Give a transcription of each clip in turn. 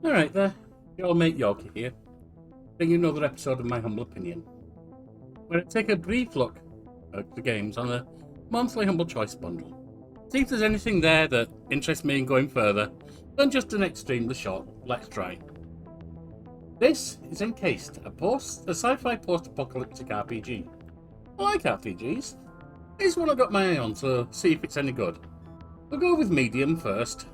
Alright there, your mate Yorkie here, bringing another episode of My Humble Opinion, where I take a brief look at the games on a monthly Humble Choice bundle. See if there's anything there that interests me in going further than just an extremely short Let's Try. This is Encased, a sci-fi post-apocalyptic RPG. I like RPGs. Here's one I got my eye on to see if it's any good. We'll go with medium first.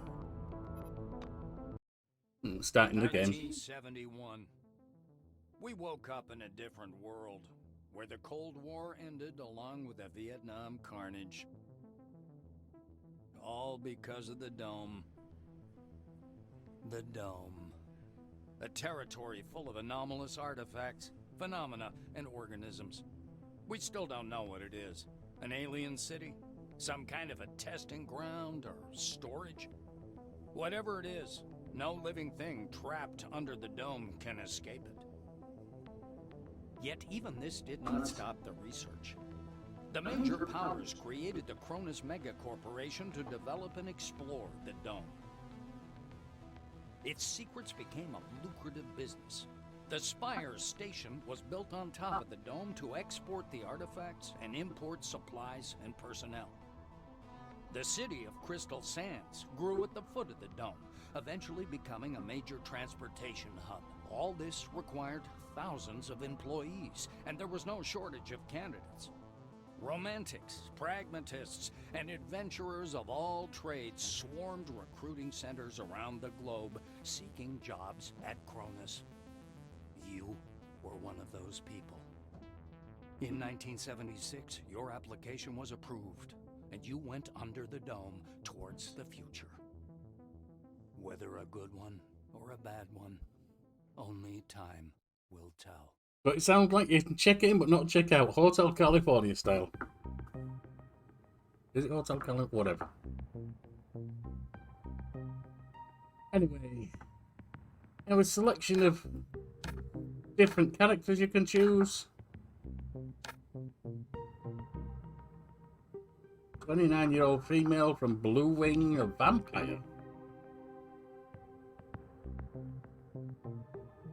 Starting the game. 1971. We woke up in a different world, where the Cold War ended along with the Vietnam carnage. All because of the Dome. The Dome. A territory full of anomalous artifacts, phenomena, and organisms. We still don't know what it is. An alien city? Some kind of a testing ground or storage? Whatever it is, no living thing trapped under the dome can escape it. Yet even this did not stop the research. The major powers created the Cronus Mega Corporation to develop and explore the dome. Its secrets became a lucrative business. The Spires station was built on top of the dome to export the artifacts and import supplies and personnel. The city of Crystal Sands grew at the foot of the dome, eventually becoming a major transportation hub. All this required thousands of employees, and there was no shortage of candidates. Romantics, pragmatists, and adventurers of all trades swarmed recruiting centers around the globe, seeking jobs at Cronus. You were one of those people. In 1976, your application was approved, and you went under the dome towards the future. Whether a good one or a bad one, only time will tell. But it sounds like you can check in but not check out. Hotel California style. Is it Hotel California? Whatever. Anyway, you have a selection of different characters you can choose. 29-year-old female from Blue Wing, a vampire.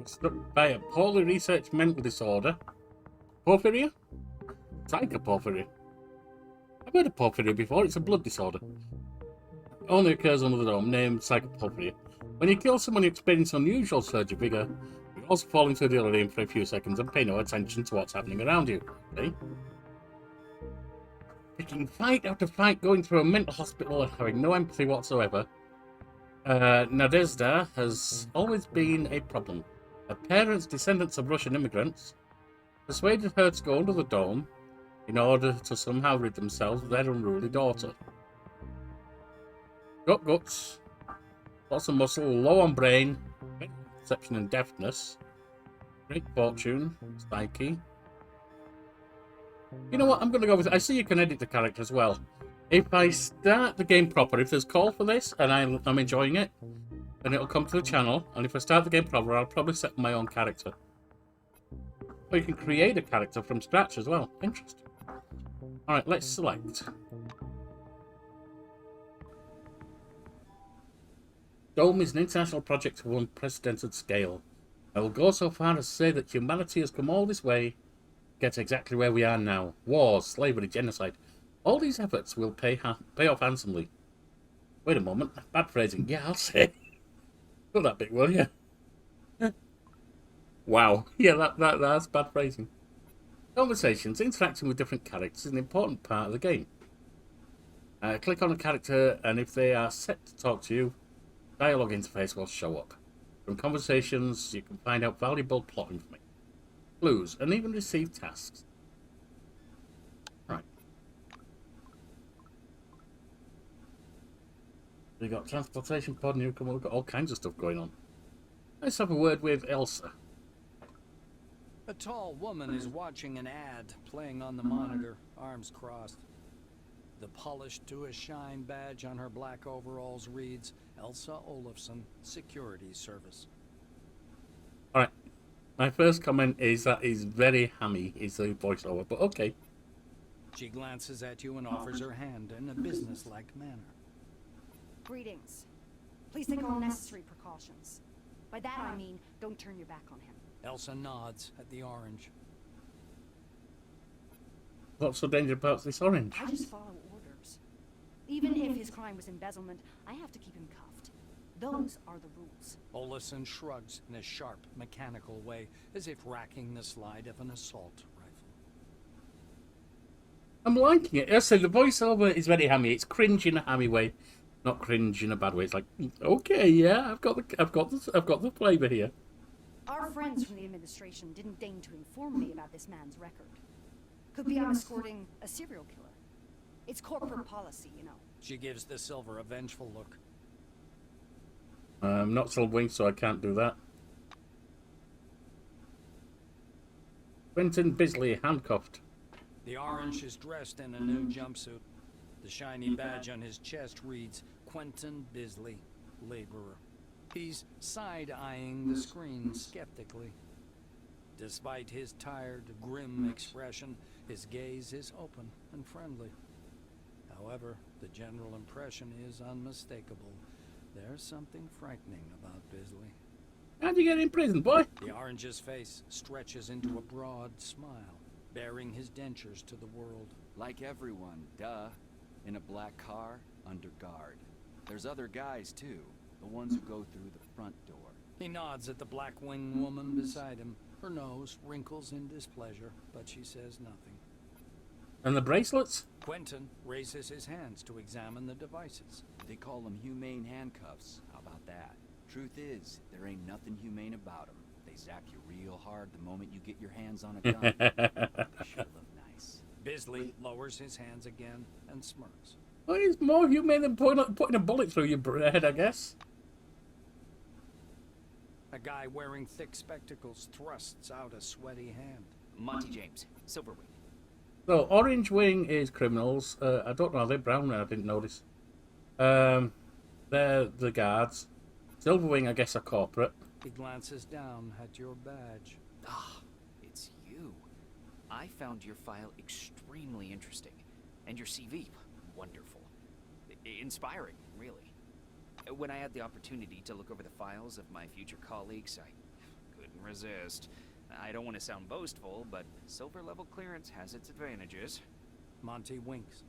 Struck by a poorly researched mental disorder. Porphyria? Psychoporphyria. I've heard of porphyria before, it's a blood disorder. It only occurs under the dome, named psychoporphyria. When you kill someone, you experience unusual surge of vigor. You also fall into a delirium for a few seconds and pay no attention to what's happening around you. Okay? Picking fight after fight, going through a mental hospital and having no empathy whatsoever. Nadezhda has always been a problem. Her parents, descendants of Russian immigrants, persuaded her to go under the dome in order to somehow rid themselves of their unruly daughter. Got guts, lots of muscle, low on brain, perception and deafness, great fortune, psyche. You know what, I'm going to go with... I see you can edit the character as well. If I start the game proper, if there's call for this and I'm enjoying it, then it'll come to the channel, and if I start the game proper, I'll probably set my own character. Or you can create a character from scratch as well. Interesting. Alright, let's select. Dome is an international project of unprecedented scale. I will go so far as to say that humanity has come all this way to get exactly where we are now. Wars, slavery, genocide. All these efforts will pay off handsomely. Wait a moment, bad phrasing. Yeah, I'll say. Put that bit, will you? Wow. Yeah, that's bad phrasing. Conversations, interacting with different characters is an important part of the game. Click on a character, and if they are set to talk to you, dialogue interface will show up. From conversations, you can find out valuable plot information, clues, and even receive tasks. Right. We got transportation pod, newcomer, we've got all kinds of stuff going on. Let's have a word with Elsa. A tall woman is watching an ad playing on the monitor, arms crossed. The polished to a shine badge on her black overalls reads, Elsa Olafson, Security Service. Alright. My first comment is that he's very hammy, is the voiceover, but okay. She glances at you and offers her hand in a businesslike manner. Greetings. Please take all necessary precautions. By that I mean, don't turn your back on him. Elsa nods at the orange. What's so dangerous about this orange? I just follow orders. Even if his crime was embezzlement, I have to keep him cuffed. Those are the rules. Olafson shrugs in a sharp, mechanical way, as if racking the slide of an assault rifle. I'm liking it. I say the voiceover is very hammy. It's cringe in a hammy way, not cringe in a bad way. It's like, okay, yeah, I've got the flavour here. Our friends from the administration didn't deign to inform me about this man's record. Could be I'm escorting a serial killer. It's corporate policy, you know. She gives the silver a vengeful look. I'm not Silverwing, so I can't do that. Quentin Bisley handcuffed. The orange is dressed in a new jumpsuit. The shiny badge on his chest reads, Quentin Bisley, laborer. He's side-eyeing the screen skeptically. Despite his tired, grim expression, his gaze is open and friendly. However, the general impression is unmistakable. There's something frightening about Bisley. How'd you get in prison, boy? The orange's face stretches into a broad smile, bearing his dentures to the world. Like everyone, duh. In a black car, under guard. There's other guys, too. The ones who go through the front door. He nods at the black-winged woman beside him. Her nose wrinkles in displeasure, but she says nothing. And the bracelets? Quentin raises his hands to examine the devices. They call them humane handcuffs. How about that? Truth is, there ain't nothing humane about them. They zap you real hard the moment you get your hands on a gun. They sure look nice. Bisley lowers his hands again and smirks. Well, it's more humane than putting a bullet through your head, I guess. A guy wearing thick spectacles thrusts out a sweaty hand. Monty James, Silverwing. So, Orange Wing is criminals. I don't know, are they brown? I didn't notice. They're the guards. Silverwing, I guess, are corporate. He glances down at your badge. Ah, it's you. I found your file extremely interesting. And your CV, wonderful. Inspiring, really. When I had the opportunity to look over the files of my future colleagues, I couldn't resist. I don't want to sound boastful, but silver level clearance has its advantages. Monty winks.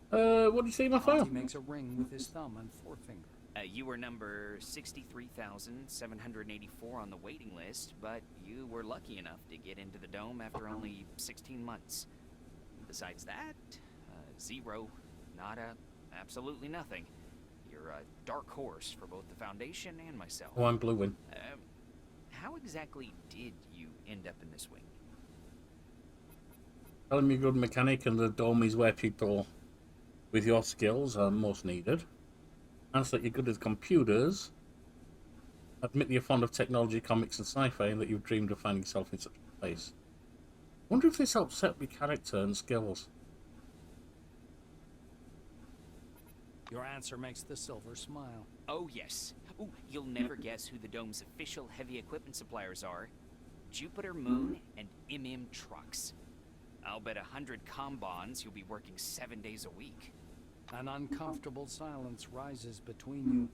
What do you see in my file? Monty makes a ring with his thumb and forefinger. You were number 63,784 on the waiting list, but you were lucky enough to get into the dome after only 16 months. Besides that, zero, nada, absolutely nothing. You're a dark horse for both the Foundation and myself. Oh, I'm Blue Wing. How exactly did you end up in this wing? Telling me you're a good mechanic and the dome is where people with your skills are most needed. Answer that you're good at computers. Admit that you're fond of technology, comics and sci-fi and that you've dreamed of finding yourself in such a place. Wonder if this helps set your character and skills. Your answer makes the silver smile. Oh, yes. Ooh, you'll never guess who the dome's official heavy equipment suppliers are. Jupiter Moon and MM Trucks. I'll bet 100 combons you'll be working 7 days a week. An uncomfortable silence rises between you,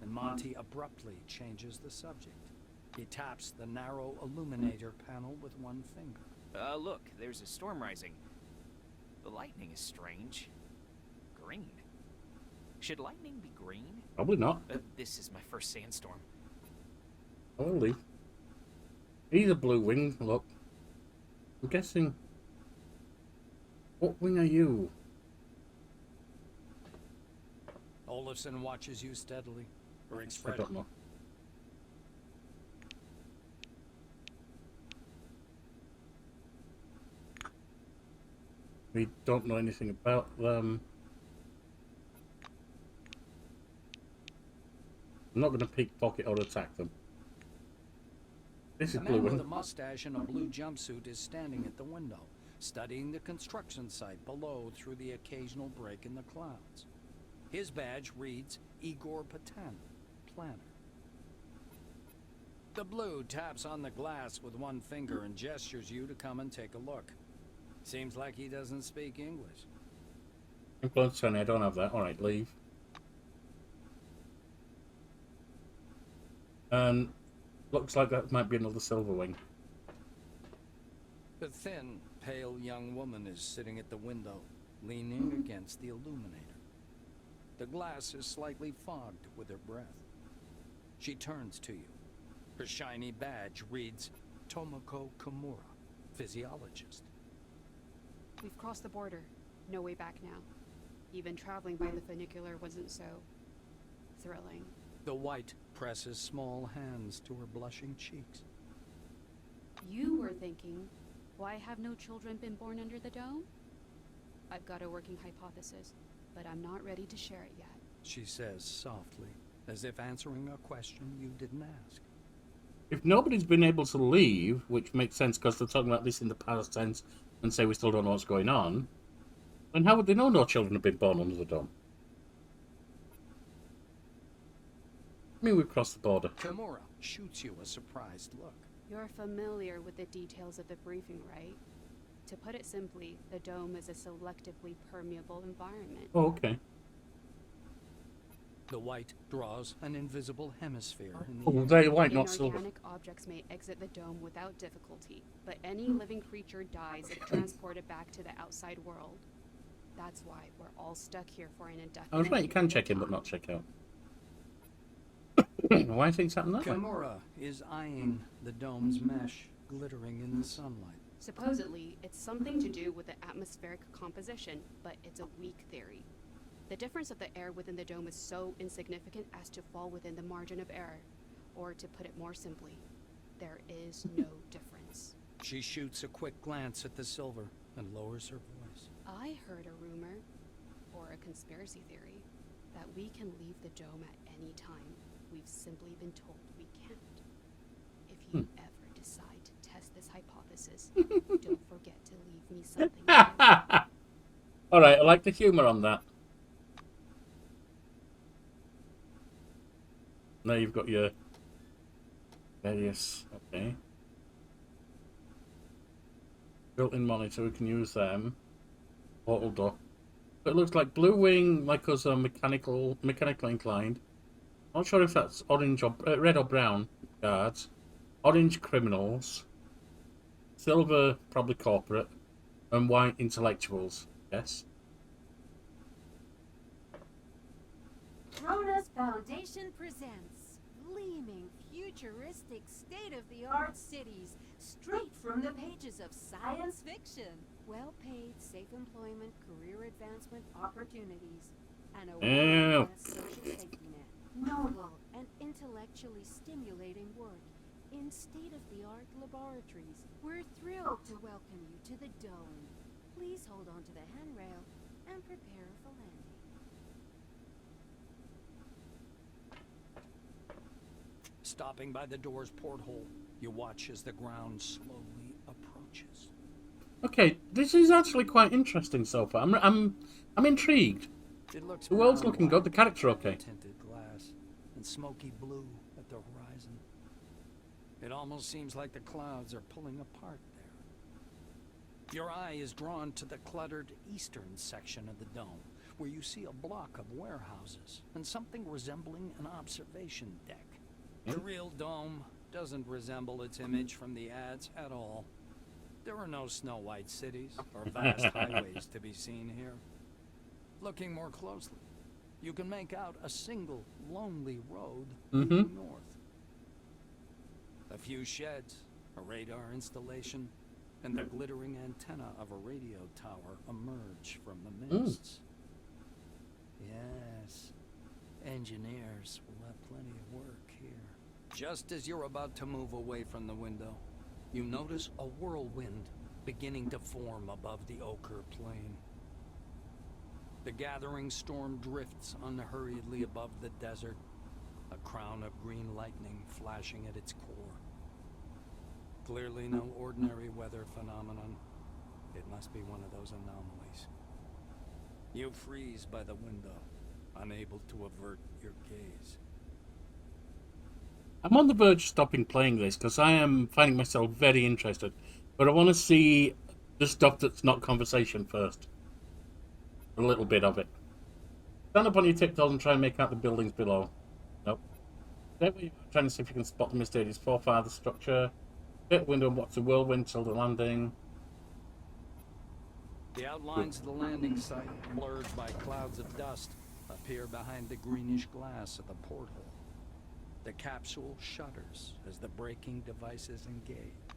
and Monty abruptly changes the subject. He taps the narrow illuminator panel with one finger. Look, there's a storm rising. The lightning is strange. Green. Should lightning be green? Probably not. This is my first sandstorm. Holy. He's a Blue Wing, look. I'm guessing... What wing are you? Olafson watches you steadily. Her I expression. don't know. We don't know anything about them. I'm not going to pickpocket or attack them. This is A Blue man with a Wing. mustache and a blue jumpsuit is standing at the window, studying the construction site below through the occasional break in the clouds. His badge reads Igor Patan, planner. The blue taps on the glass with one finger and gestures you to come and take a look. Seems like he doesn't speak English. Influence 20, I don't have that. Alright, leave. And looks like that might be another Silverwing. The thin, pale young woman is sitting at the window, leaning against the illuminator. The glass is slightly fogged with her breath. She turns to you. Her shiny badge reads Tomoko Kimura, physiologist. We've crossed the border. No way back now. Even traveling by the funicular wasn't so thrilling. The white presses small hands to her blushing cheeks. You were thinking, why have no children been born under the dome? I've got a working hypothesis, but I'm not ready to share it yet. She says softly, as if answering a question you didn't ask. If nobody's been able to leave, which makes sense because they're talking about this in the past tense and say we still don't know what's going on, then how would they know no children have been born under the dome? I mean, we've crossed the border. Kimura shoots you a surprised look. You're familiar with the details of the briefing, right? To put it simply, the dome is a selectively permeable environment. Oh, okay. The white draws an invisible hemisphere in the Oh, air. they're white, not silver. Inorganic objects may exit the dome without difficulty, but any living creature dies if transported back to the outside world. That's why we're all stuck here for an indefinite I was right, you can check in but not check out. Why are things happening that way? Kimura is eyeing the dome's mesh, glittering in the sunlight. Supposedly, it's something to do with the atmospheric composition, but it's a weak theory. The difference of the air within the dome is so insignificant as to fall within the margin of error. Or to put it more simply, there is no difference. She shoots a quick glance at the silver and lowers her voice. I heard a rumor, or a conspiracy theory, that we can leave the dome at any time. We've simply been told we can't. If you ever decide to test this hypothesis, don't forget to leave me something. Alright, I like the humour on that. Now you've got your various, okay. Built-in monitor, we can use them. Portal door. But it looks like blue wing, like us are mechanically inclined. Not sure if that's orange or red or brown guards. Orange criminals. Silver, probably corporate. And white intellectuals. Yes. Rona's Foundation presents gleaming, futuristic, state-of-the-art cities straight from the pages of science fiction. Well-paid, safe employment, career advancement opportunities, and a well-balanced social safety net. Novel and intellectually stimulating work in state-of-the-art laboratories. We're thrilled to welcome you to the Dome. Please hold on to the handrail and prepare for landing. Stopping by the door's porthole, you watch as the ground slowly approaches. Okay, this is actually quite interesting so far. I'm intrigued. It looks The world's brown looking good, white, the character okay. tinted glass and smoky blue at the horizon. It almost seems like the clouds are pulling apart there. Your eye is drawn to the cluttered eastern section of the dome, where you see a block of warehouses and something resembling an observation deck. The real dome doesn't resemble its image from the ads at all. There are no snow-white cities or vast highways to be seen here. Looking more closely, you can make out a single lonely road leading north. A few sheds, a radar installation, and the glittering antenna of a radio tower emerge from the mists. Yes, engineers will have plenty of work here. Just as you're about to move away from the window, you notice a whirlwind beginning to form above the ochre plain. The gathering storm drifts unhurriedly above the desert, a crown of green lightning flashing at its core. Clearly no ordinary weather phenomenon. It must be one of those anomalies. You freeze by the window, unable to avert your gaze. I'm on the verge of stopping playing this because I am finding myself very interested. But I want to see the stuff that's not conversation first. A little bit of it. Stand up on your tiptoes and try and make out the buildings below. Nope. Trying to see if you can spot the mysterious forefather structure. Get window and watch the whirlwind till the landing. The outlines of the landing site, blurred by clouds of dust, appear behind the greenish glass of the porthole. The capsule shudders as the braking device is engaged.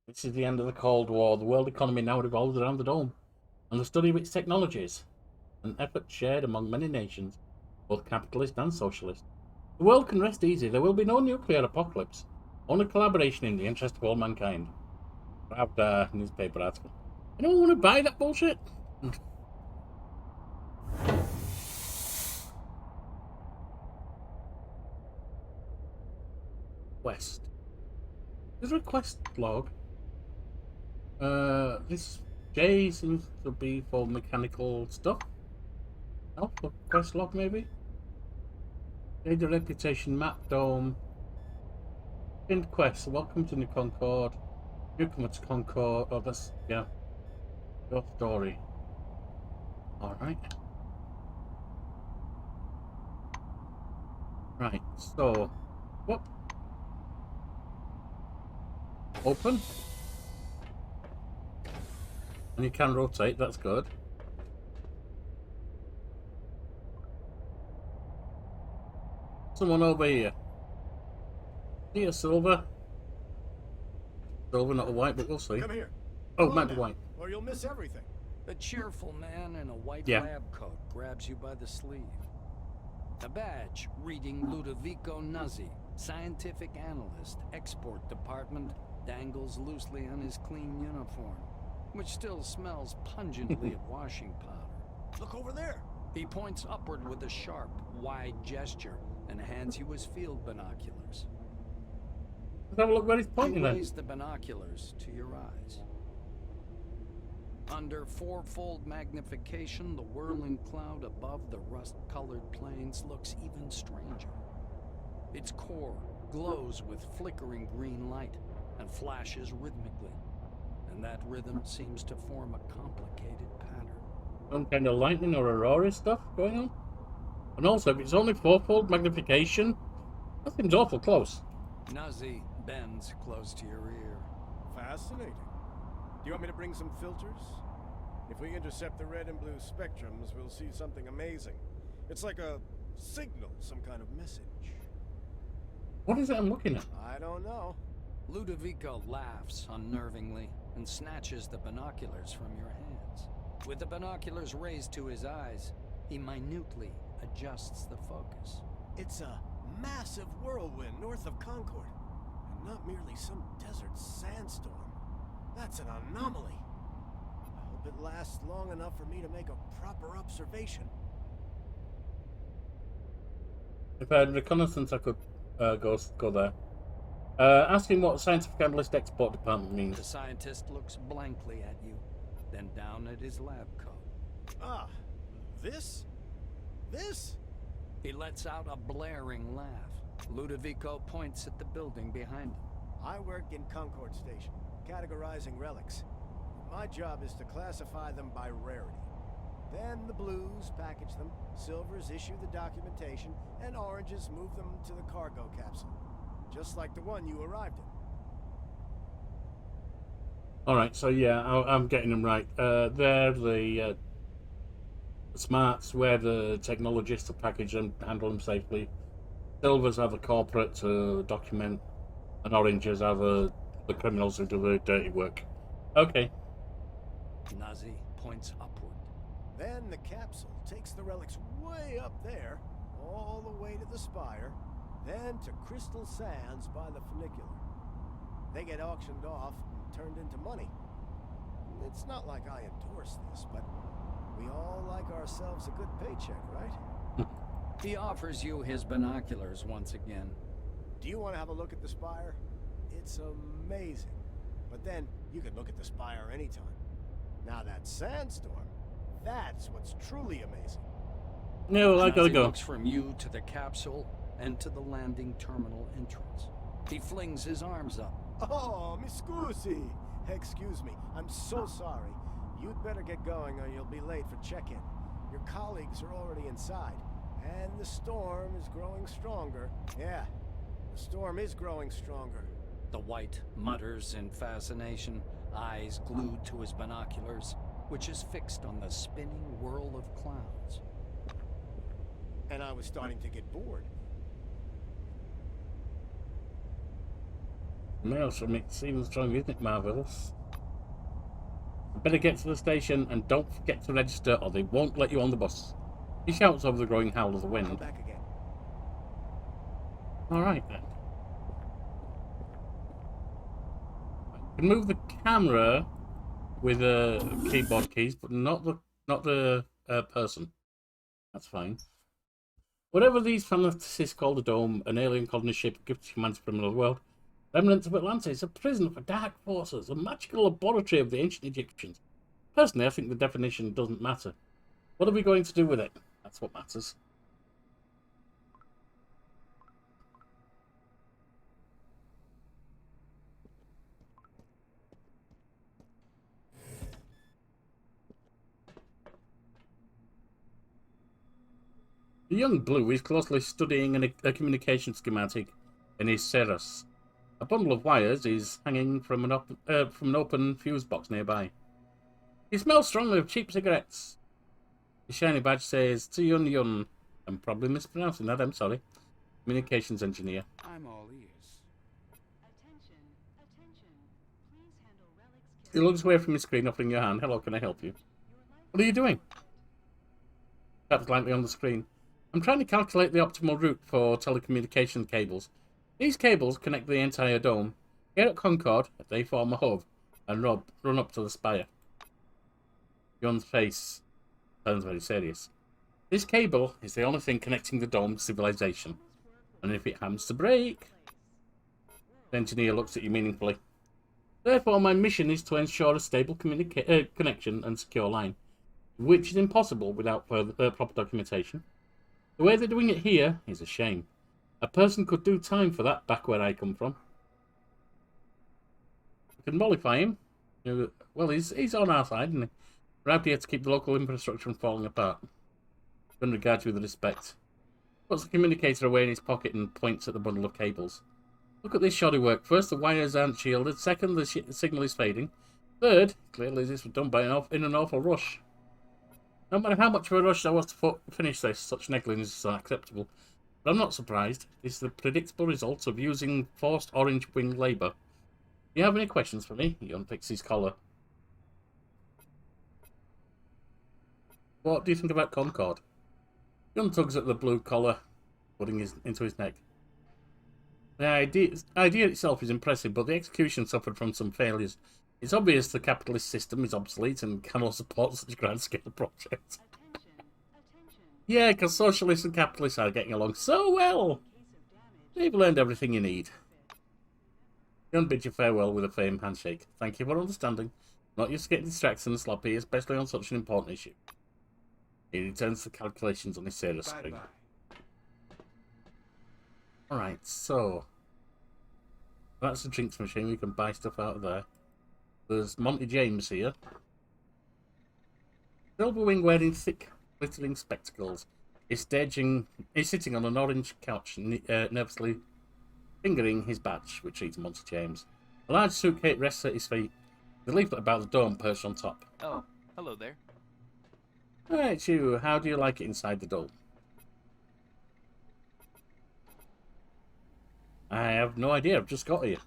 This is the end of the Cold War. The world economy now revolves around the dome and the study of its technologies, an effort shared among many nations, both capitalist and socialist. The world can rest easy. There will be no nuclear apocalypse, only collaboration in the interest of all mankind. Grabbed a newspaper article. Anyone want to buy that bullshit? Quest. There's a quest log. This J seems to be for mechanical stuff. Oh, for quest log maybe? Data reputation map dome. Pinned quest. Welcome to New Concord. Newcomer to Concord. Oh, that's, yeah. Your story. Alright. Right, so. Whoop. Open. And you can rotate, that's good. Someone over here. See a silver? Silver, not a white, but we'll see. Come here. Oh, Come might on be now, white. or you'll miss everything. A cheerful man in a white Yeah. lab coat grabs you by the sleeve. A badge reading Ludovico Nuzzi, scientific analyst, export department, dangles loosely on his clean uniform, which still smells pungently of washing powder. Look over there. He points upward with a sharp, wide gesture and hands you his field binoculars. Let's have a look where he's You pointing then. raise the binoculars to your eyes. Under fourfold magnification, the whirling cloud above the rust-colored plains looks even stranger. Its core glows with flickering green light and flashes rhythmically, and that rhythm seems to form a complicated pattern. Some kind of lightning or aurora stuff going on. And also, if it's only fourfold magnification, that seems awful close. Nuzzi bends close to your ear. Fascinating. Do you want me to bring some filters? If we intercept the red and blue spectrums, we'll see something amazing. It's like a signal, some kind of message. What is it I'm looking at? I don't know. Ludovico laughs unnervingly and snatches the binoculars from your hands. With the binoculars raised to his eyes, he minutely adjusts the focus. It's a massive whirlwind north of Concord, and not merely some desert sandstorm. That's an anomaly. I hope it lasts long enough for me to make a proper observation. If I had reconnaissance, I could go there. Ask him what scientific analyst export department The means. scientist looks blankly at you, then down at his lab coat. Ah, this? This? He lets out a blaring laugh. Ludovico points at the building behind him. I work in Concord Station, categorizing relics. My job is to classify them by rarity. Then the blues package them, silvers issue the documentation, and oranges move them to the cargo capsule. Just like the one you arrived in. Alright, so yeah, I'm getting them right. They're the smarts, where the technologists to package them, handle them safely. Silvers are the corporate to document, and oranges are the criminals who do the dirty work. Okay. Nuzzi points upward. Then the capsule takes the relics way up there, all the way to the spire, then to Crystal Sands by the funicular. They get auctioned off and turned into money. It's not like I endorse this, but we all like ourselves a good paycheck, right? He offers you his binoculars once again. Do you want to have a look at the spire? It's amazing. But then, you can look at the spire anytime. Now that sandstorm, that's what's truly amazing. No, I gotta Nuzzi go. looks from you to the capsule and to the landing terminal entrance. He flings his arms up. Oh, mi scusi. Excuse me, I'm so sorry. You'd better get going or you'll be late for check-in. Your colleagues are already inside. And the storm is growing stronger. Yeah, the storm is growing stronger. The White mutters in fascination, eyes glued to his binoculars, which is fixed on the spinning whirl of clouds. And I was starting to get bored. Mail from it seems strong, isn't it, Marvelous? I better get to the station and don't forget to register or they won't let you on the bus. He shouts over the growing howl of the Come wind. back again. Alright then. I can move the camera with keyboard keys, but not the person. That's fine. Whatever these fantasists call the dome, an alien colony ship gift to humanity from another world, remnants of Atlantis, a prison for dark forces, a magical laboratory of the ancient Egyptians. Personally, I think the definition doesn't matter. What are we going to do with it? That's what matters. The young Blue is closely studying a communication schematic in his Ceres. A bundle of wires is hanging from an open fuse box nearby. He smells strongly of cheap cigarettes. The shiny badge says Tiyun Yun. I'm probably mispronouncing that, I'm sorry. Communications engineer. I'm all ears. Attention, attention. Please handle relics. He looks away from his screen, offering your hand. Hello, can I help you? What are you doing? Taps lightly on the screen. I'm trying to calculate the optimal route for telecommunication cables. These cables connect the entire dome. Here at Concord, they form a hub and run up to the spire. Yun's face turns very serious. This cable is the only thing connecting the dome to civilization. And if it happens to break... The engineer looks at you meaningfully. Therefore, my mission is to ensure a stable connection and secure line, which is impossible without proper documentation. The way they're doing it here is a shame. A person could do time for that back where I come from. We can mollify him. Well, he's on our side, isn't he? We're out here to keep the local infrastructure from falling apart. In regard to with respect. Puts the communicator away in his pocket and points at the bundle of cables. Look at this shoddy work. First, the wires aren't shielded. Second, the signal is fading. Third, clearly this was done in an awful rush. No matter how much of a rush there was to finish this, such negligence is unacceptable. But I'm not surprised. This is the predictable result of using forced orange wing labour. Do you have any questions for me? He unpicks his collar. What do you think about Concord? Gun tugs at the blue collar, putting into his neck. The idea itself is impressive, but the execution suffered from some failures. It's obvious the capitalist system is obsolete and cannot support such grand-scale projects. Yeah, because socialists and capitalists are getting along so well. They've learned everything you need. Gun bids you farewell with a firm handshake. Thank you for understanding. Not used to getting distracted and sloppy, especially on such an important issue. He returns to calculations on his Sarah screen. Alright, so... That's the drinks machine. We can buy stuff out of there. There's Monty James here. Silverwing wearing thick, glittering spectacles. He's sitting on an orange couch, nervously fingering his badge, which reads Monty James. A large suitcase rests at his feet. The leaflet about the dome perched on top. Oh, hello there. Alright, you. How do you like it inside the dome? I have no idea. I've just got here.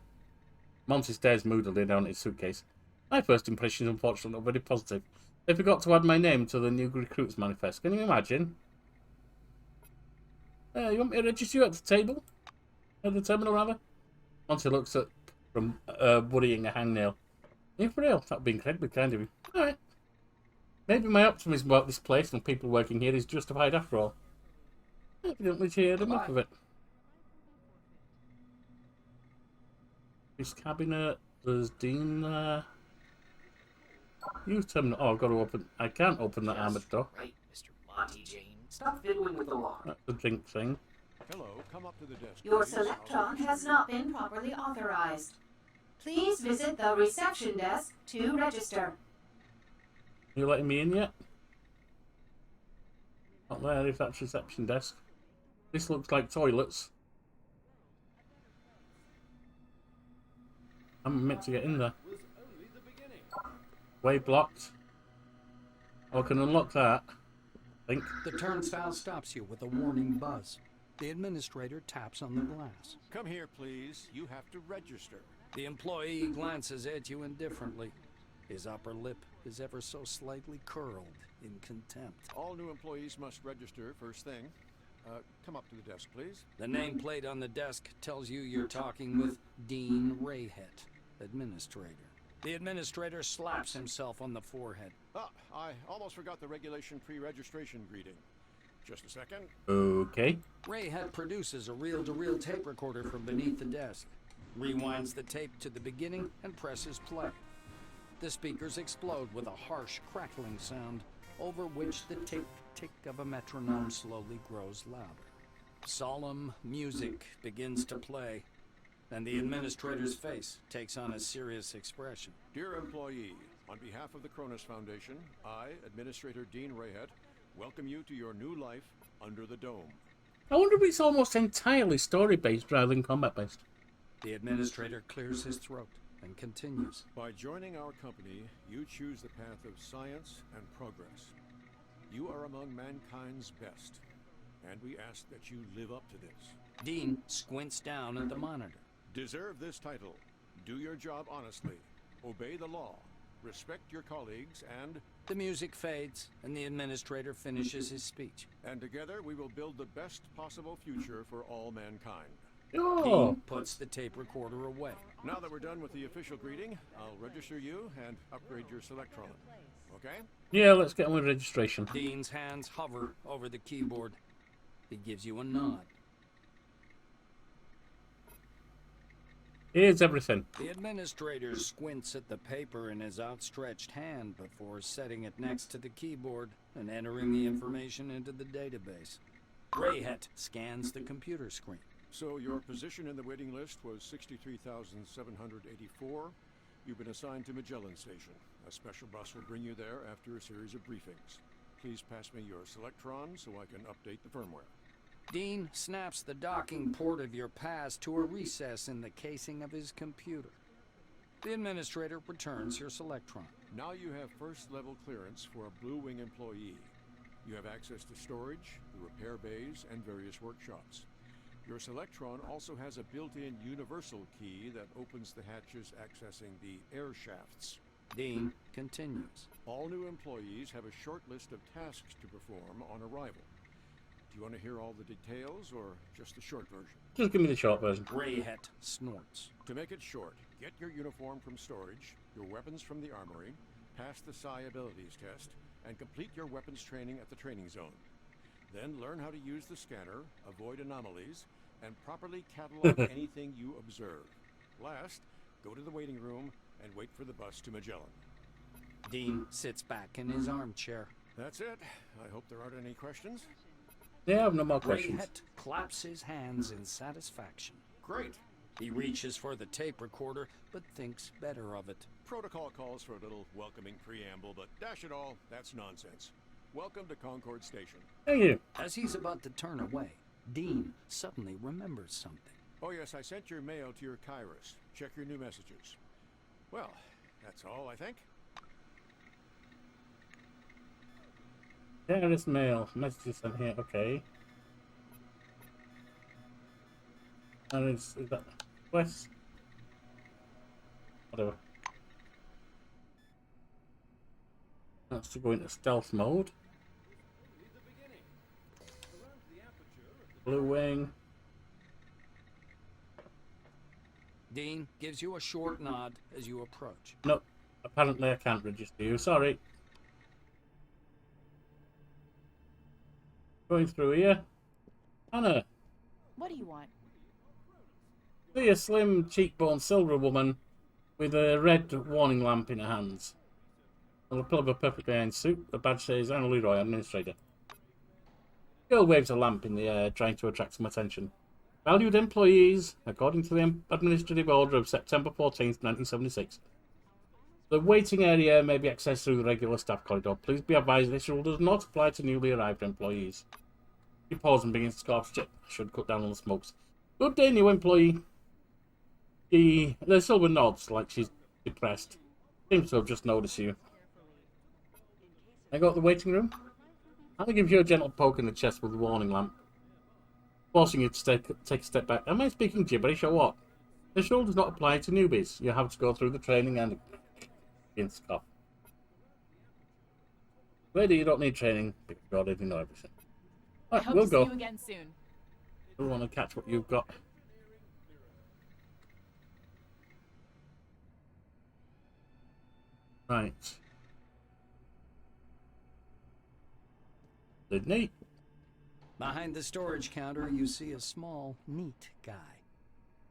Monty stares moodily down at his suitcase. My first impression is unfortunately not very positive. They forgot to add my name to the new recruits manifest. Can you imagine? You want me to register you at the table? At the terminal, rather? Monty looks at from worrying a hangnail. Are you for real? That would be incredibly kind of you. Alright. Maybe my optimism about this place and people working here is justified after all. Evidently she heard enough of it. This cabinet, there's Dean there. Use terminal. Oh, I've got to open. I can't open that armored door. Right, Mr. Monty Jane. Stop fiddling with the lock. That's the drink thing. Hello, come up to the desk. Your please. Selectron has not been properly authorized. Please visit the reception desk to register. You letting me in yet? Not there if that's reception desk. This looks like toilets. I'm meant to get in there. Way blocked. I can unlock that. I think. The turnstile stops you with a warning buzz. The administrator taps on the glass. Come here, please. You have to register. The employee glances at you indifferently. His upper lip is ever so slightly curled in contempt. All new employees must register first thing. Come up to the desk, please. The nameplate on the desk tells you you're talking with Dean Rayhet, administrator. The administrator slaps himself on the forehead. Ah, I almost forgot the regulation pre-registration greeting. Just a second. Okay. Rayhet produces a reel-to-reel tape recorder from beneath the desk, rewinds the tape to the beginning, and presses play. The speakers explode with a harsh, crackling sound, over which the tick-tick of a metronome slowly grows louder. Solemn music begins to play, and the administrator's face takes on a serious expression. Dear employee, on behalf of the Cronus Foundation, I, Administrator Dean Rayhet, welcome you to your new life under the dome. I wonder if it's almost entirely story-based rather than combat-based. The administrator clears his throat and continues. By joining our company, you choose the path of science and progress. You are among mankind's best, and we ask that you live up to this. Dean squints down at the monitor. Deserve this title. Do your job honestly. Obey the law. Respect your colleagues and... The music fades, and the administrator finishes his speech. And together we will build the best possible future for all mankind. Oh. Dean puts the tape recorder away. Now that we're done with the official greeting, I'll register you and upgrade your Selectron. Okay? Yeah, let's get on with registration. Dean's hands hover over the keyboard. He gives you a nod. Here's everything. The administrator squints at the paper in his outstretched hand before setting it next to the keyboard and entering the information into the database. Rayhet scans the computer screen. So your position in the waiting list was 63,784. You've been assigned to Magellan Station. A special bus will bring you there after a series of briefings. Please pass me your Selectron so I can update the firmware. Dean snaps the docking port of your pass to a recess in the casing of his computer. The administrator returns your Selectron. Now you have first-level clearance for a Blue Wing employee. You have access to storage, the repair bays, and various workshops. Your Selectron also has a built-in universal key that opens the hatches accessing the air shafts. Dean continues. All new employees have a short list of tasks to perform on arrival. Do you want to hear all the details or just the short version? Just give me the short version. Rayhet snorts. To make it short, get your uniform from storage, your weapons from the armory, pass the Psi abilities test, and complete your weapons training at the training zone. Then learn how to use the scanner, avoid anomalies, and properly catalog anything you observe. Last, go to the waiting room and wait for the bus to Magellan. Dean sits back in his armchair. That's it. I hope there aren't any questions. Yeah, I have no more questions. Rayhet claps his hands in satisfaction. Great. He reaches for the tape recorder, but thinks better of it. Protocol calls for a little welcoming preamble, but dash it all, that's nonsense. Welcome to Concord Station. Thank you. As he's about to turn away, Dean suddenly remembers something. Oh yes, I sent your mail to your Kairos. Check your new messages. Well, that's all, I think. Yeah, this mail. Messages sent here. Okay. And is that West? Whatever. That's to go into stealth mode. Blue Wing. Dean gives you a short nod as you approach. No, apparently I can't register you. Sorry. Going through here. Anna. What do you want? See a slim, cheekbone silver woman with a red warning lamp in her hands. On the pillar of a perfectly ironed suit, the badge says Anna Leroy, Administrator. Girl waves a lamp in the air, trying to attract some attention. Valued employees, according to the Administrative Order of September 14th, 1976. The waiting area may be accessed through the regular staff corridor. Please be advised this rule does not apply to newly arrived employees. You pause and begin to scarf shit. Should cut down on the smokes. Good day, new employee. The Silver nods like she's depressed. Seems to have just noticed you. I got the waiting room. I'll give you a gentle poke in the chest with the warning lamp, forcing you to take a step back. Am I speaking gibberish or what? This rule does not apply to newbies. You have to go through the training and scoff. Lady, you don't need training because you already know everything. Right, we'll go. See you again soon. We want to catch what you've got. Right. Sydney. Behind the storage counter, you see a small, neat guy.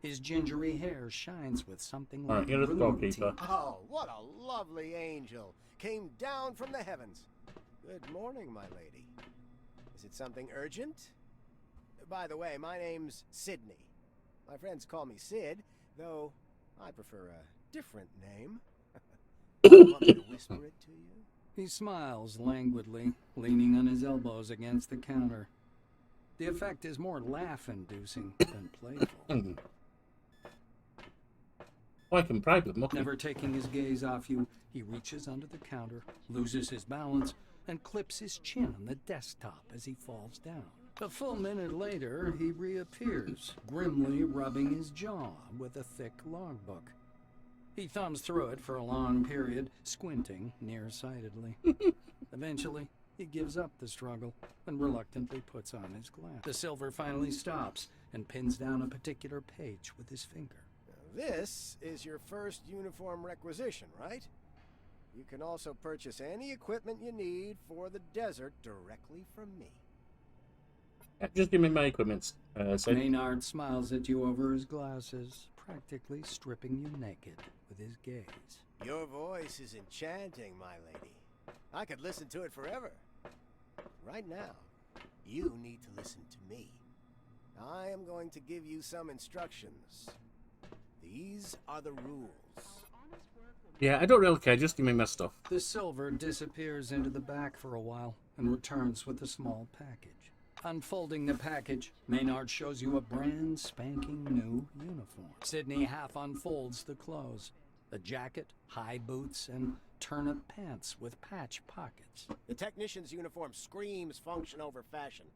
His gingery hair shines with something like You're the storekeeper. Oh, what a lovely angel. Came down from the heavens. Good morning, my lady. Is it something urgent? By the way, my name's Sydney. My friends call me Sid, though I prefer a different name. Want me to whisper it to you? He smiles languidly, leaning on his elbows against the counter. The effect is more laugh-inducing than playful. I can bribe them, okay? Never taking his gaze off you, he reaches under the counter, loses his balance, and clips his chin on the desktop as he falls down. A full minute later, he reappears, grimly rubbing his jaw with a thick logbook. He thumbs through it for a long period, squinting nearsightedly. Eventually, he gives up the struggle and reluctantly puts on his glass. The silver finally stops and pins down a particular page with his finger. This is your first uniform requisition, right? You can also purchase any equipment you need for the desert directly from me. Just give me my equipment. Maynard smiles at you over his glasses, practically stripping you naked with his gaze. Your voice is enchanting, my lady. I could listen to it forever. Right now, you need to listen to me. I am going to give you some instructions. These are the rules. Yeah, I don't really care. Just give me my stuff. The silver disappears into the back for a while and returns with a small package. Unfolding the package, Maynard shows you a brand spanking new uniform. Sydney half unfolds the clothes. A jacket, high boots, and turnip pants with patch pockets. The technician's uniform screams function over fashion.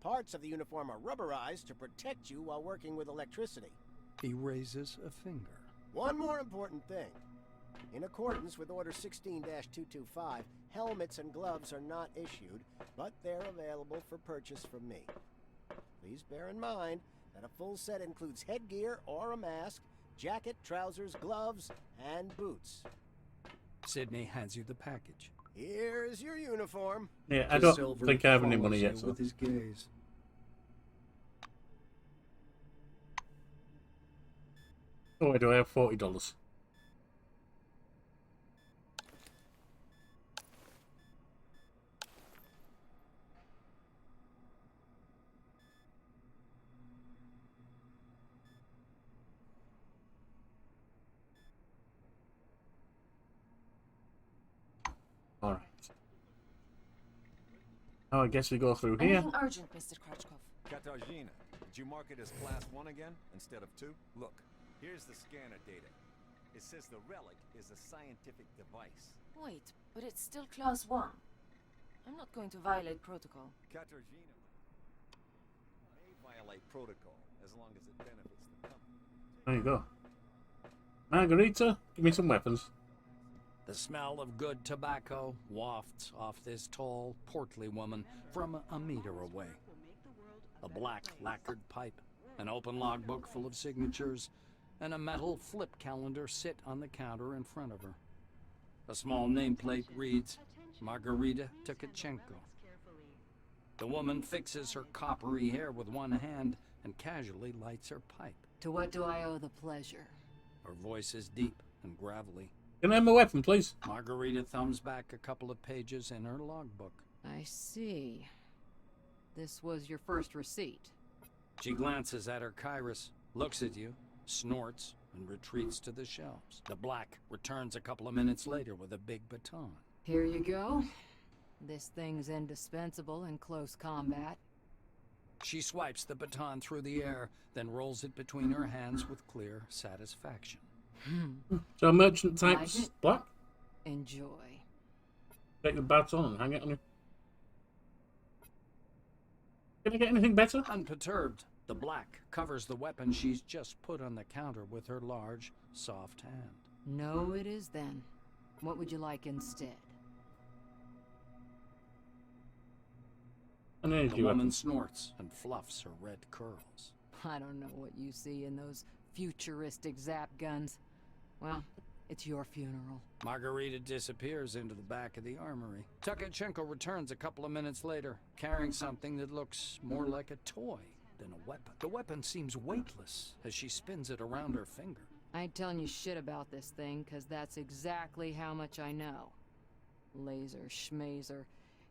Parts of the uniform are rubberized to protect you while working with electricity. He raises a finger. One more important thing. In accordance with Order 16-225, helmets and gloves are not issued, but they're available for purchase from me. Please bear in mind that a full set includes headgear or a mask, jacket, trousers, gloves, and boots. Sydney hands you the package. Here's your uniform. Yeah, I don't think I have any money yet. So. With his gaze. Oh, do I have $40? All right. Oh, I guess we go through here. Anything urgent, Mr. Krachkov? Katarzyna, did you mark it as Class 1 again, instead of 2? Look, here's the scanner data. It says the relic is a scientific device. Wait, but it's still Class 1. I'm not going to violate protocol. Katarzyna may violate protocol, as long as it benefits the company. There you go. Margarita, give me some weapons. The smell of good tobacco wafts off this tall, portly woman from a meter away. A black lacquered pipe, an open logbook full of signatures, and a metal flip calendar sit on the counter in front of her. A small nameplate reads, Margarita Tkachenko. The woman fixes her coppery hair with one hand and casually lights her pipe. To what do I owe the pleasure? Her voice is deep and gravelly. Can I have my weapon, please? Margarita thumbs back a couple of pages in her logbook. I see. This was your first receipt. She glances at her Kairos, looks at you, snorts, and retreats to the shelves. The black returns a couple of minutes later with a big baton. Here you go. This thing's indispensable in close combat. She swipes the baton through the air, then rolls it between her hands with clear satisfaction. So a merchant types Like it? black? Enjoy. Take the baton and hang it on you. Can I get anything better? Unperturbed, the black covers the weapon she's just put on the counter with her large, soft hand. No, it is then. What would you like instead? An The energy woman weapon. snorts and fluffs her red curls. I don't know what you see in those futuristic zap guns. Well, it's your funeral. Margarita disappears into the back of the armory. Tukachenko returns a couple of minutes later, carrying something that looks more like a toy than a weapon. The weapon seems weightless as she spins it around her finger. I ain't telling you shit about this thing, 'cause that's exactly how much I know. Laser, schmazer,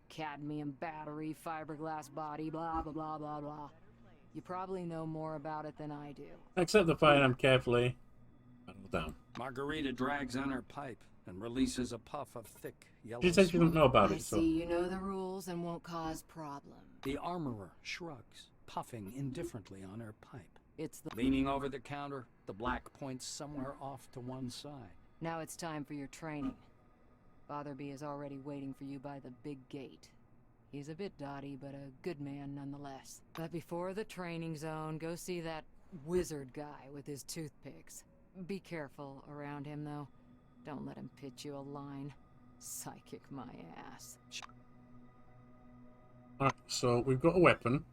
cadmium battery, fiberglass body, blah, blah, blah, blah, blah. You probably know more about it than I do. Accept the firearm carefully. Settle down. Margarita drags on her pipe and releases a puff of thick yellow She said she didn't know about I it, so... see you know the rules and won't cause problems. The armorer shrugs, puffing indifferently on her pipe. It's the... Leaning over the counter, the black points somewhere off to one side. Now it's time for your training. Fatherby is already waiting for you by the big gate. He's a bit dotty, but a good man nonetheless. But before the training zone, go see that wizard guy with his toothpicks. Be careful around him, though. Don't let him pitch you a line. Psychic my ass. Alright, so we've got a weapon.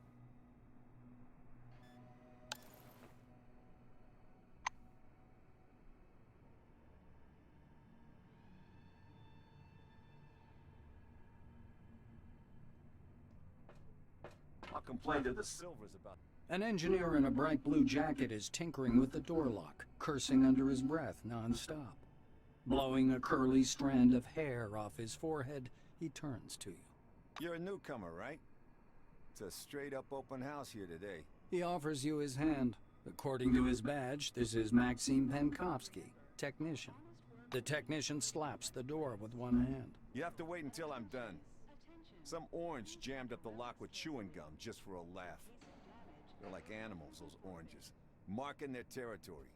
I'll complain to the Silvers about... An engineer in a bright blue jacket is tinkering with the door lock, cursing under his breath non-stop. Blowing a curly strand of hair off his forehead, he turns to you. You're a newcomer, right? It's a straight-up open house here today. He offers you his hand. According to his badge, this is Maxim Penkovsky, technician. The technician slaps the door with one hand. You have to wait until I'm done. Some orange jammed up the lock with chewing gum just for a laugh. They're like animals, those oranges, marking their territory.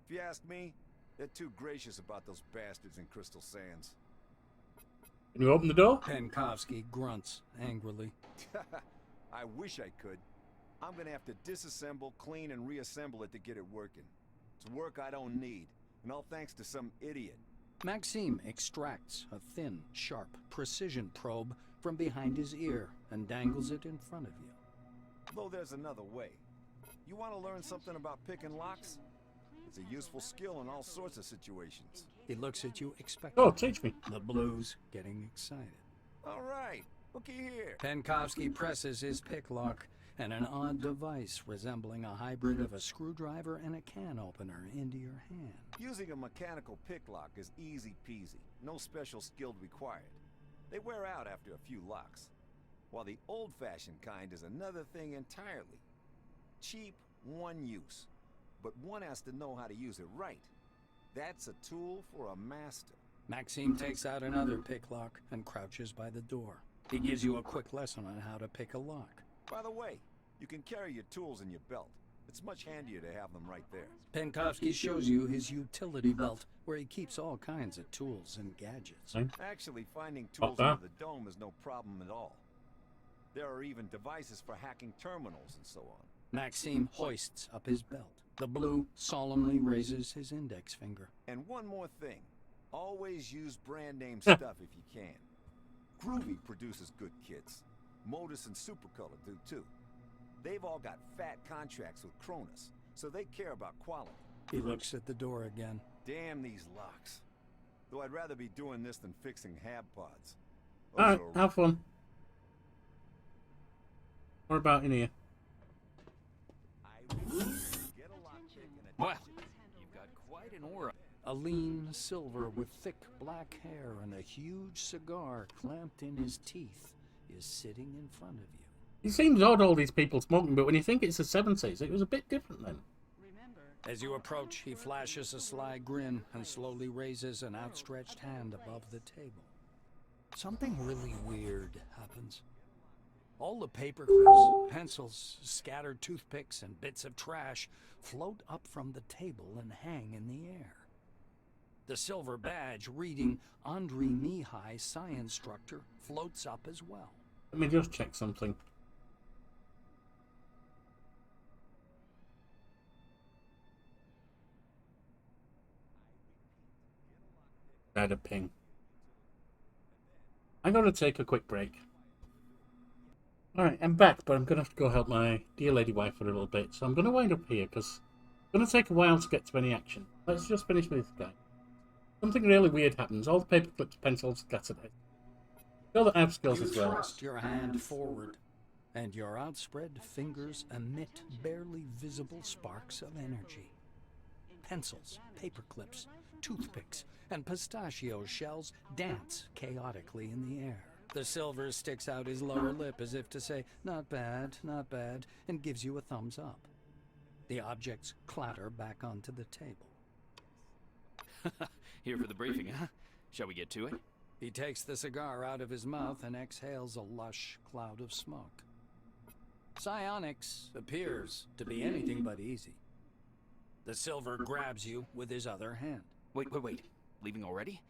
If you ask me, they're too gracious about those bastards in Crystal Sands. Can you open the door? Penkovsky grunts angrily. I wish I could. I'm gonna have to disassemble, clean, and reassemble it to get it working. It's work I don't need, and all thanks to some idiot. Maxime extracts a thin, sharp, precision probe from behind his ear and dangles it in front of you. Though there's another way. You want to learn something about picking locks? It's a useful skill in all sorts of situations. He looks at you expectantly. Oh, teach me. The blues getting excited. All right, looky here. Penkovsky presses his pick lock, and an odd device resembling a hybrid of a screwdriver and a can opener into your hand. Using a mechanical pick lock is easy peasy. No special skill required. They wear out after a few locks. While the old-fashioned kind is another thing entirely. Cheap, one use. But one has to know how to use it right. That's a tool for a master. Maxime takes out another pick lock and crouches by the door. He gives you a quick lesson on how to pick a lock. By the way, you can carry your tools in your belt. It's much handier to have them right there. Penkovsky shows you his utility belt, where he keeps all kinds of tools and gadgets. Actually, finding tools under the dome is no problem at all. There are even devices for hacking terminals and so on. Maxime hoists up his belt. The blue solemnly raises his index finger. And one more thing. Always use brand name stuff if you can. Groovy produces good kits. Modus and Supercolor do too. They've all got fat contracts with Cronus, so they care about quality. He looks at the door again. Damn these locks. Though I'd rather be doing this than fixing hab pods. Alright, have fun. What about in here? Well, you've got quite an aura. A lean silver with thick black hair and a huge cigar clamped in his teeth is sitting in front of you. It seems odd all these people smoking, but when you think it's the 70s, it was a bit different then. As you approach, he flashes a sly grin and slowly raises an outstretched hand above the table. Something really weird happens. All the paperclips, pencils, scattered toothpicks, and bits of trash float up from the table and hang in the air. The silver badge reading Andre Mihai, Science Instructor, floats up as well. Let me just check something. I had a ping. I'm going to take a quick break. Alright, I'm back, but I'm going to have to go help my dear lady wife for a little bit. So I'm going to wind up here, because it's going to take a while to get to any action. Let's just finish with this guy. Something really weird happens. All the paper clips, pencils, scattered out. Feel that I have skills as well. You thrust your hand forward, and your outspread fingers emit barely visible sparks of energy. Pencils, paper clips, toothpicks, and pistachio shells dance chaotically in the air. The silver sticks out his lower lip as if to say, not bad, and gives you a thumbs up. The objects clatter back onto the table. Here for the briefing, huh? Shall we get to it? He takes the cigar out of his mouth and exhales a lush cloud of smoke. Psionics appears to be anything but easy. The silver grabs you with his other hand. Wait. Leaving already?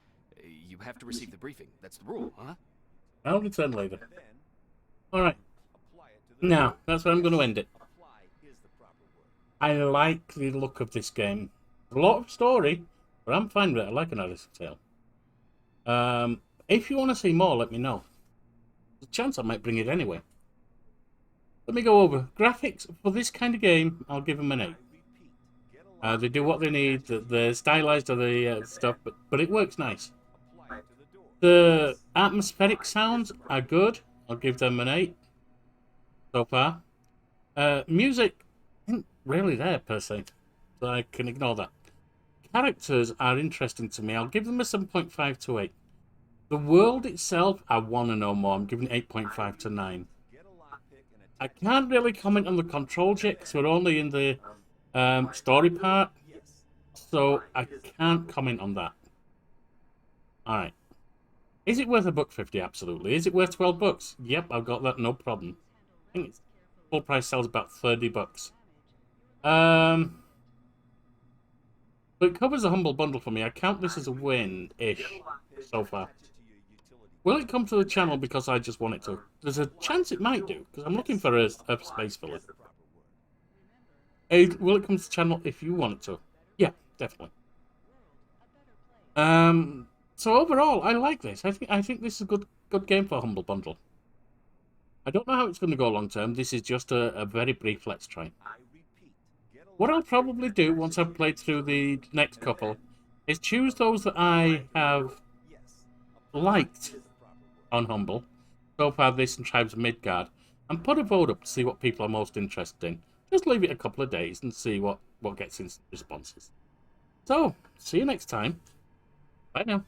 You have to receive the briefing. That's the rule, huh? I'll return later. Alright. Now, that's where I'm going to end it. I like the look of this game. A lot of story, but I'm fine with it. I like an Odyssey tale. If you want to see more, let me know. There's a chance I might bring it anyway. Let me go over. Graphics for this kind of game, I'll give them an 8. They do what they need. They're stylized of the stuff, but it works nice. The atmospheric sounds are good. I'll give them an 8 so far. Music isn't really there per se, so I can ignore that. Characters are interesting to me. I'll give them a 7.5 to 8. The world itself, I want to know more. I'm giving 8.5 to 9. I can't really comment on the controls yet because we're only in the story part, so I can't comment on that. Alright. Is it worth $1.50? Absolutely. Is it worth $12? Yep, I've got that, no problem. I think it's full price sells about $30. But it covers a humble bundle for me. I count this as a win-ish so far. Will it come to the channel because I just want it to? There's a chance it might do, because I'm looking for a space filler. Will it come to the channel if you want it to? Yeah, definitely. So overall, I like this. I think this is a good game for Humble Bundle. I don't know how it's going to go long term. This is just a very brief let's try. What I'll probably do once I've played through the next couple is choose those that I have liked on Humble. So far, this and Tribes of Midgard, and put a vote up to see what people are most interested in. Just leave it a couple of days and see what gets instant responses. So, see you next time. Bye now.